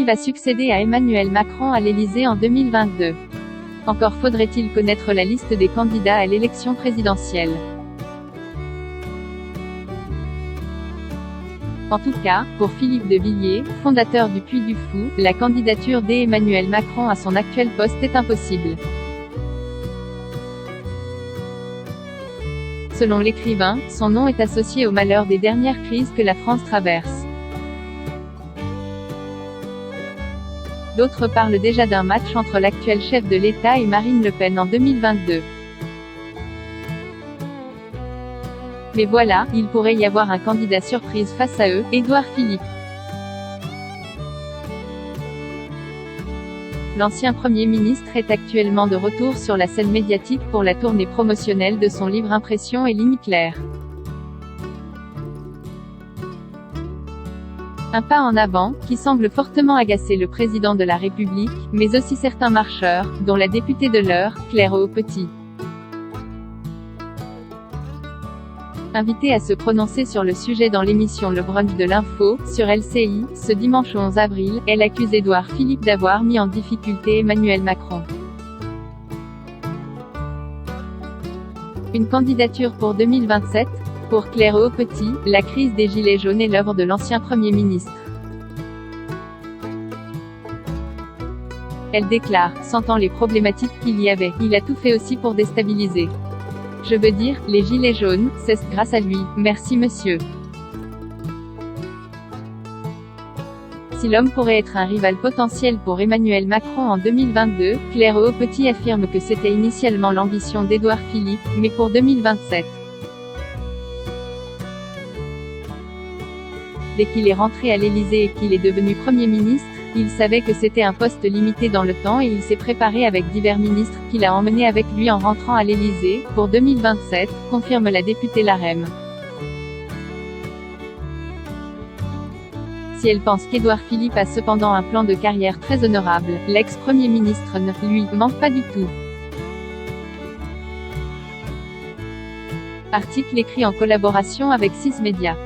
Qui va succéder à Emmanuel Macron à l'Élysée en 2022? Encore faudrait-il connaître la liste des candidats à l'élection présidentielle. En tout cas, pour Philippe de Villiers, fondateur du Puy du Fou, la candidature d'Emmanuel Macron à son actuel poste est impossible. Selon l'écrivain, son nom est associé au malheur des dernières crises que la France traverse. D'autres parlent déjà d'un match entre l'actuel chef de l'État et Marine Le Pen en 2022. Mais voilà, il pourrait y avoir un candidat surprise face à eux, Édouard Philippe. L'ancien Premier ministre est actuellement de retour sur la scène médiatique pour la tournée promotionnelle de son livre Impressions et lignes claires. Un pas en avant, qui semble fortement agacer le président de la République, mais aussi certains marcheurs, dont la députée de l'Eure, Claire Aupetit. Invitée à se prononcer sur le sujet dans l'émission Le Brunch de l'Info, sur LCI, ce dimanche 11 avril, elle accuse Édouard Philippe d'avoir mis en difficulté Emmanuel Macron. Une candidature pour 2027 ? Pour Claire Aupetit, la crise des Gilets jaunes est l'œuvre de l'ancien Premier ministre. Elle déclare, sentant les problématiques qu'il y avait, il a tout fait aussi pour déstabiliser. Je veux dire, les Gilets jaunes, c'est grâce à lui, merci monsieur. Si l'homme pourrait être un rival potentiel pour Emmanuel Macron en 2022, Claire Aupetit affirme que c'était initialement l'ambition d'Édouard Philippe, mais pour 2027. Dès qu'il est rentré à l'Élysée et qu'il est devenu Premier ministre, il savait que c'était un poste limité dans le temps et il s'est préparé avec divers ministres qu'il a emmenés avec lui en rentrant à l'Élysée, pour 2027, confirme la députée LaREM. Si elle pense qu'Édouard Philippe a cependant un plan de carrière très honorable, l'ex-Premier ministre ne lui manque pas du tout. Article écrit en collaboration avec 6 médias.